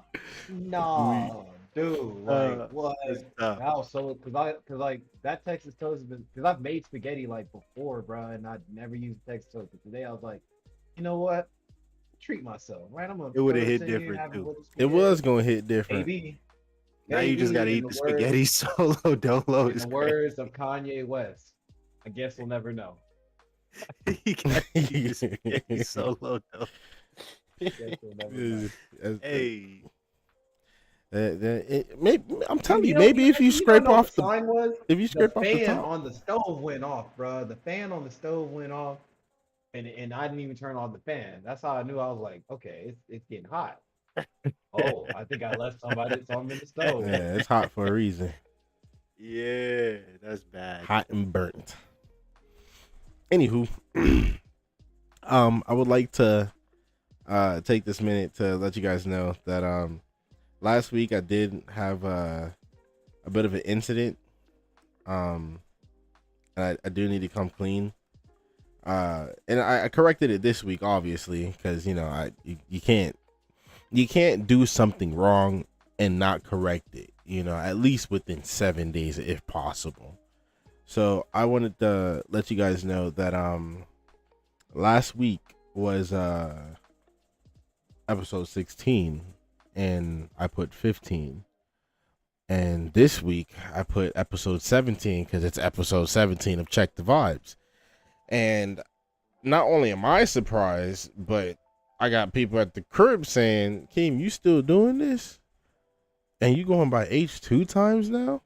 we, nah, dude. Like Uh, what? that's tough. That was so cause like that Texas toast has been cause I've made spaghetti like before, bro, and I never used Texas toast. But today I was like, you know what? Treat myself, right? I'm gonna It would throw have this hit in here, different have it too. with the it was spaghetti. gonna hit different. Maybe, Now you just gotta maybe eat the spaghetti solo dolo in is the crazy. words of Kanye West, I guess we'll never know. You gotta eat the spaghetti solo dolo. Guess we'll never know. Hey, I'm telling you, You maybe if you actually, you don't scrape know what the off the sign was? if you The scrape off the fan top. on the stove went off, bro. The fan on the stove went off, and I didn't even turn on the fan. That's how I knew. I was like, okay, it's getting hot. Oh, I think I left some in the stove. Yeah, it's hot for a reason. yeah, that's bad. Hot and burnt. Anywho, I would like to take this minute to let you guys know that last week I did have a bit of an incident. And I do need to come clean. And I corrected it this week, obviously, because you can't do something wrong and not correct it. At least within 7 days, if possible. So I wanted to let you guys know that last week was episode 16, and I put 15. And this week I put episode 17 because it's episode 17 of Check the Vibes. And not only am I surprised, but I got people at the crib saying, Keem, you still doing this? And you going by H2 times now?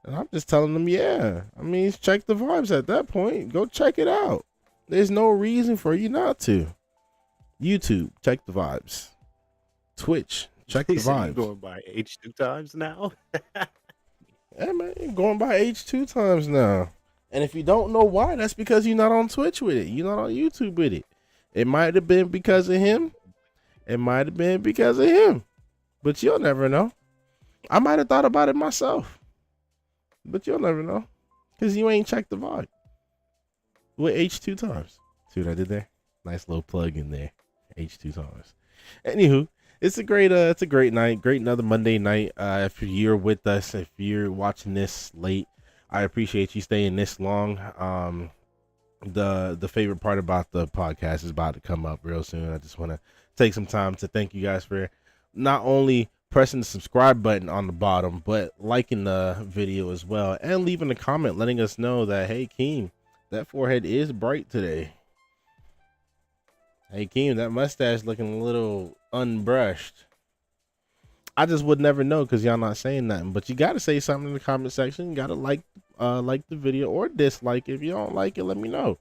And I'm just telling them, yeah. I mean, it's Check the Vibes at that point. Go check it out. There's no reason for you not to. YouTube, Check the Vibes. Twitch, Check the He said you Vibes. going by H2 times now. Yeah, man, you're going by H2 times now. And if you don't know why, that's because you're not on Twitch with it. You're not on YouTube with it. It might have been because of him. It might have been because of him. But you'll never know. I might have thought about it myself. But you'll never know. Because you ain't checked the vibe. With H2 times. See what I did there? Nice little plug in there. H2 times. Anywho, it's a great night. Great another Monday night. If you're with us, if you're watching this late, I appreciate you staying this long. The favorite part about the podcast is about to come up real soon. I just want to take some time to thank you guys for not only pressing the subscribe button on the bottom, but liking the video as well and leaving a comment letting us know that, hey, Keem, that forehead is bright today. Hey, Keem, that mustache looking a little unbrushed. I just would never know because y'all not saying nothing. But you got to say something in the comment section. You got to like the video or dislike. If you don't like it, let me know.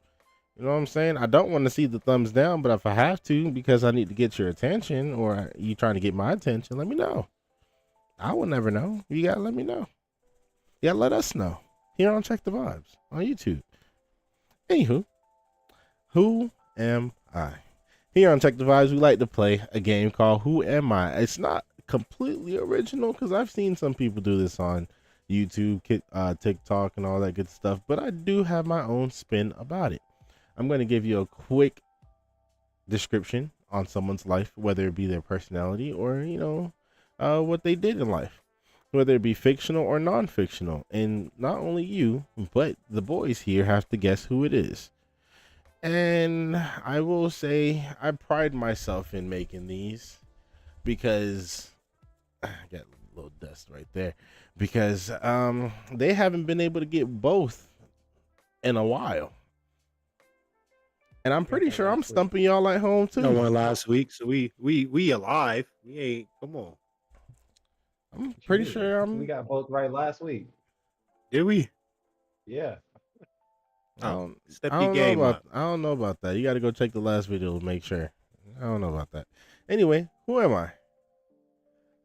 You know what I'm saying? I don't want to see the thumbs down, but if I have to because I need to get your attention or you trying to get my attention, let me know. I will never know. You got to let me know. You got to let us know. Here on Check the Vibes on YouTube. Anywho, who am I? Here on Check the Vibes, we like to play a game called Who Am I? It's not completely original because I've seen some people do this on YouTube, TikTok, and all that good stuff, but I do have my own spin about it. I'm going to give you a quick description on someone's life, whether it be their personality or, what they did in life, whether it be fictional or non-fictional. And not only you, but the boys here have to guess who it is. And I will say I pride myself in making these because I got a little dust right there because they haven't been able to get both in a while. And I'm pretty sure I'm stumping y'all at home too. No one last week, so we alive. We ain't. Come on. I'm pretty sure We got both right last week. Did we? Yeah. Step your game up. I don't know about that. You got to go check the last video to make sure. I don't know about that. Anyway, who am I?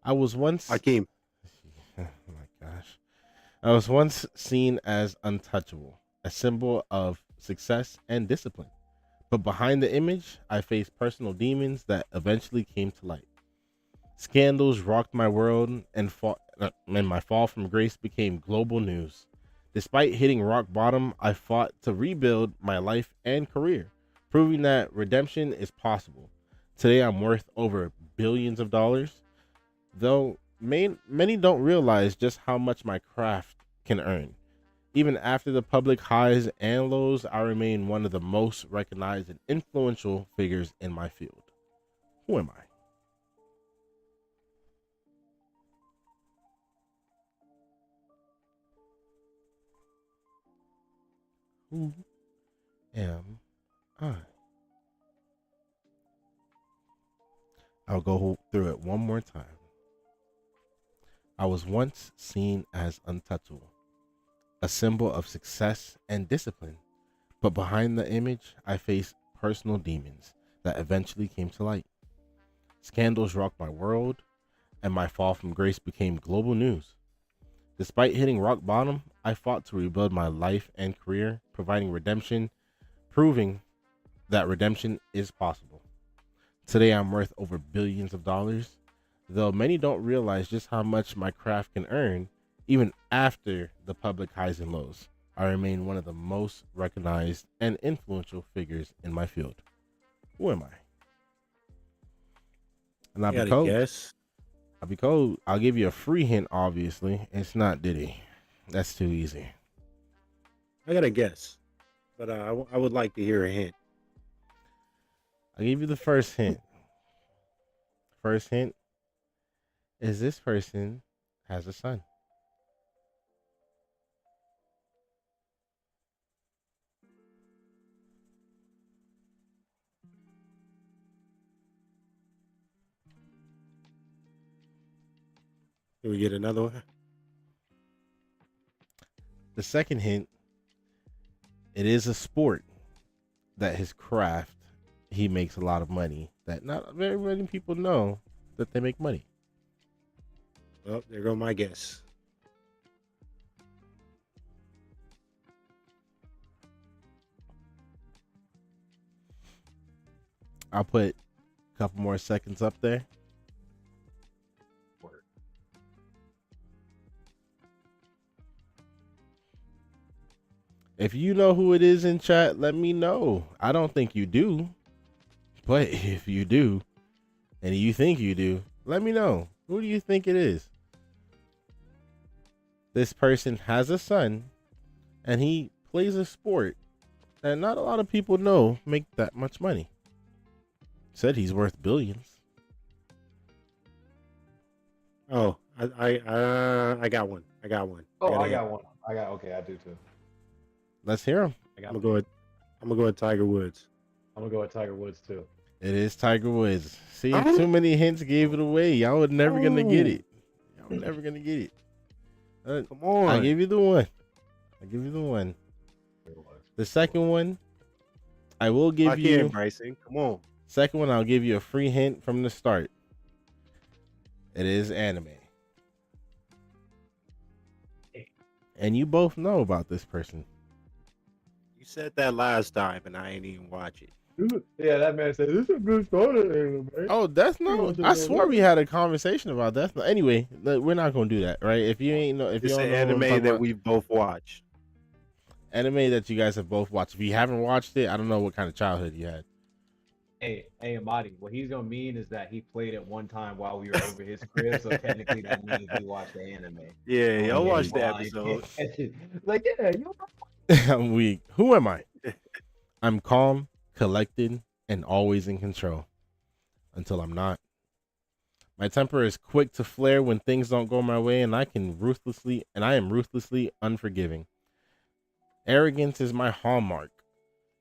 I was once. Hakeem. Oh my gosh. I was once seen as untouchable, a symbol of success and discipline. But behind the image, I faced personal demons that eventually came to light. Scandals rocked my world, and my fall from grace became global news. Despite hitting rock bottom, I fought to rebuild my life and career, proving that redemption is possible. Today, I'm worth over billions of dollars, though many don't realize just how much my craft can earn. Even after the public highs and lows, I remain one of the most recognized and influential figures in my field. Who am I? Who am I? I'll go through it one more time. I was once seen as untouchable, a symbol of success and discipline. But behind the image, I faced personal demons that eventually came to light. Scandals rocked my world, and my fall from grace became global news. Despite hitting rock bottom, I fought to rebuild my life and career, proving that redemption is possible. Today, I'm worth over billions of dollars, though many don't realize just how much my craft can earn, even after the public highs and lows. I remain one of the most recognized and influential figures in my field. Who am I? And I'll I be got to cold. guess. I'll be cold. I'll give you a free hint, obviously. It's not Diddy. That's too easy. I got to guess, but I would like to hear a hint. I'll give you the first hint. First hint is this person has a son. Can we get another one? The second hint, it is a sport that his craft, he makes a lot of money that not very many people know that they make money. Oh, there go my guess. I'll put a couple more seconds up there. If you know who it is in chat, let me know. I don't think you do, but if you do, and you think you do, let me know. Who do you think it is? This person has a son, and he plays a sport that not a lot of people know make that much money. Said he's worth billions. Oh, I got one. I got one. Oh, I a hint. got one. Okay, I do too. Let's hear him. I got I'm gonna go with Tiger Woods. I'm gonna go with Tiger Woods too. It is Tiger Woods. See, Oh. too many hints gave it away. Y'all were never gonna get Oh. it. Y'all were never gonna get it. Come on. I'll give you the one. I'll give you the one. The second one, I will give Lock you. in, Bryson. Come on. Second one, I'll give you a free hint from the start. It is anime. And you both know about this person. You said that last time, and I ain't even watch it. Yeah, that man said this is a good start of anime. Oh, Death Note. I swore we had a conversation about Death Note. Anyway, we're not gonna do that, right? If you ain't know, if you It's don't an know what I'm anime talking that about, we both watched. anime that you guys have both watched. If you haven't watched it, I don't know what kind of childhood you had. Hey, Amadi, what he's gonna mean is that he played it one time while we were over his crib, so technically that means he watched the anime. Yeah, y'all I'm watched the weak. episode. Like, yeah, you I'm weak. Who am I? I'm calm, collected, and always in control. Until I'm not. My temper is quick to flare when things don't go my way, and I am ruthlessly unforgiving. Arrogance is my hallmark,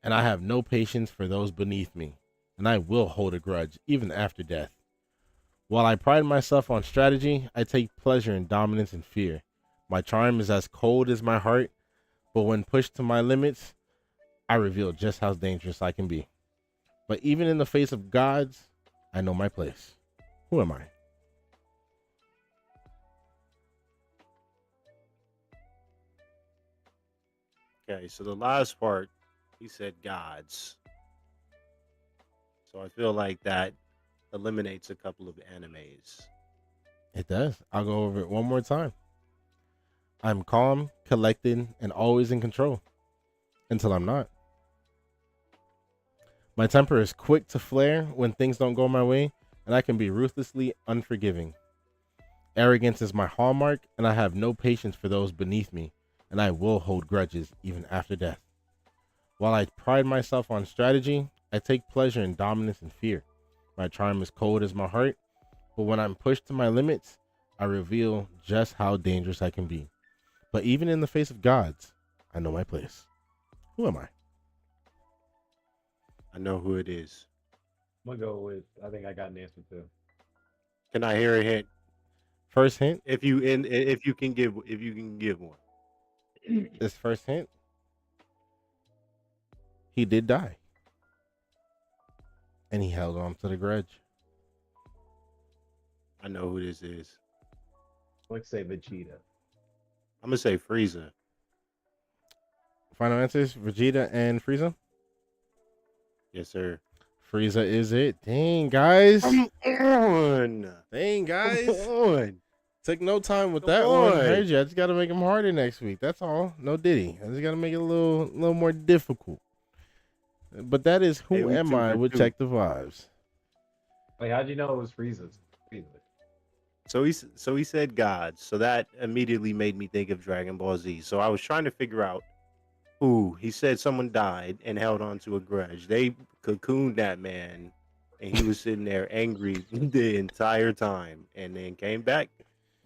and I have no patience for those beneath me, and I will hold a grudge even after death. While I pride myself on strategy, I take pleasure in dominance and fear. My charm is as cold as my heart, but when pushed to my limits, I reveal just how dangerous I can be. But even in the face of gods, I know my place. Who am I? Okay, so the last part, he said gods. So I feel like that eliminates a couple of animes. It does. I'll go over it one more time. I'm calm, collected, and always in control until I'm not. My temper is quick to flare when things don't go my way, and I can be ruthlessly unforgiving. Arrogance is my hallmark, and I have no patience for those beneath me, and I will hold grudges even after death. While I pride myself on strategy, I take pleasure in dominance and fear. My charm is cold as my heart, but when I'm pushed to my limits, I reveal just how dangerous I can be. But even in the face of gods, I know my place. Who am I? I know who it is. I'm gonna go with. I think I got an answer too. Can I hear a hint? First hint. If you can give one. This first hint. He did die. And he held on to the grudge. I know who this is. Let's say Vegeta. I'm gonna say Frieza. Final answers, Vegeta and Frieza. Yes, sir. Frieza is it. Dang, guys. Come on. Dang, guys. Come on. Took no time with Come that one. on. Heard you. I just got to make them harder next week. That's all. No Diddy. I just got to make it a little more difficult. But that is Who Hey, we Am two I for with two. Check the Vibes. Wait, how'd you know it was Frieza's? Frieza. So he said gods. So that immediately made me think of Dragon Ball Z. So I was trying to figure out who. He said someone died and held on to a grudge. They cocooned that man, and he was sitting there angry the entire time, and then came back.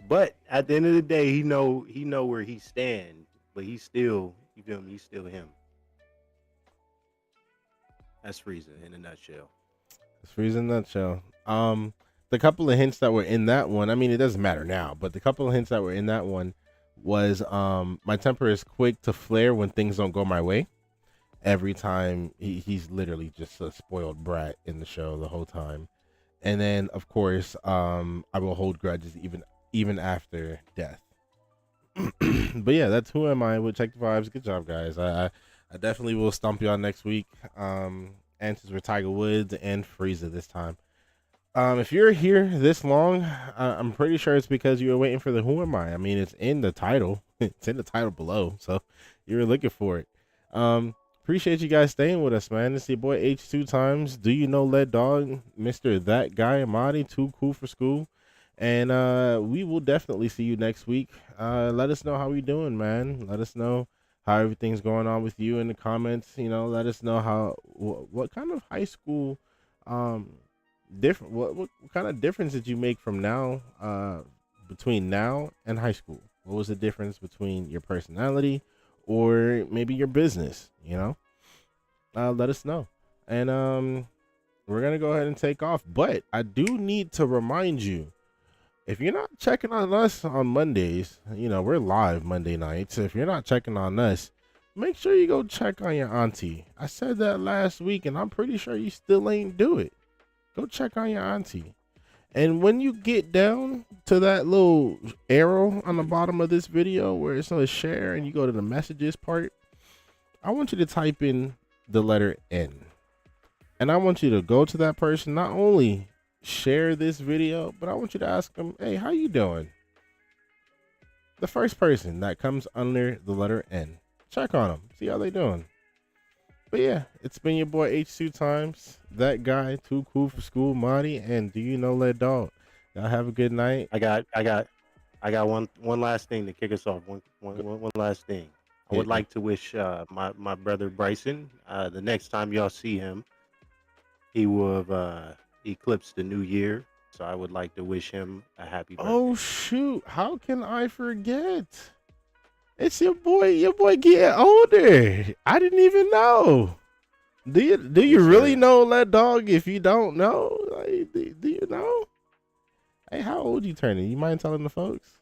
But at the end of the day, he know where he stand. But he's still, you feel me? He's still him. That's Frieza in a nutshell. It's Frieza in a nutshell. The couple of hints that were in that one, I mean, it doesn't matter now, but the couple of hints that were in that one was my temper is quick to flare when things don't go my way. Every time he's literally just a spoiled brat in the show the whole time. And then of course, I will hold grudges even after death. But yeah, that's Who Am I with Check the Vibes. Good job, guys. I definitely will stump y'all next week. Answers were Tiger Woods and Frieza this time. If you're here this long, I'm pretty sure it's because you were waiting for the Who Am I. I mean, it's in the title. It's in the title below, so you were looking for it. Appreciate you guys staying with us, man. It's your boy H2 times. Do you know Lead Dog, Mr. That Guy Amadi, too cool for school. And we will definitely see you next week. Let us know how we doing, man. Let us know how everything's going on with you in the comments. You know, let us know how what kind of high school different what kind of difference did you make from now between now and high school? What was the difference between your personality or maybe your business? You know, let us know. And we're gonna go ahead and take off, but I do need to remind you, if you're not checking on us on Mondays, you know, we're live Monday nights. If you're not checking on us, make sure you go check on your auntie. I said that last week, and I'm pretty sure you still ain't do it. Go check on your auntie. And when you get down to that little arrow on the bottom of this video where it says share and you go to the messages part, I want you to type in the letter N. And I want you to go to that person, not only share this video, but I want you to ask them, hey, how you doing? The first person that comes under the letter N, check on them, see how they doing. But yeah, it's been your boy H2 times, that guy too cool for school, Marty, and do you know Lead Dog? Y'all have a good night. I got one last thing to kick us off. One last thing. I would like to wish my brother Bryson, the next time y'all see him, he will have eclipsed the new year. So I would like to wish him a happy birthday. Oh shoot, how can I forget? It's your boy getting older. I didn't even know. Do you really know Lead Dog? If you don't know, like, do you know? Hey, how old you turning? You mind telling the folks?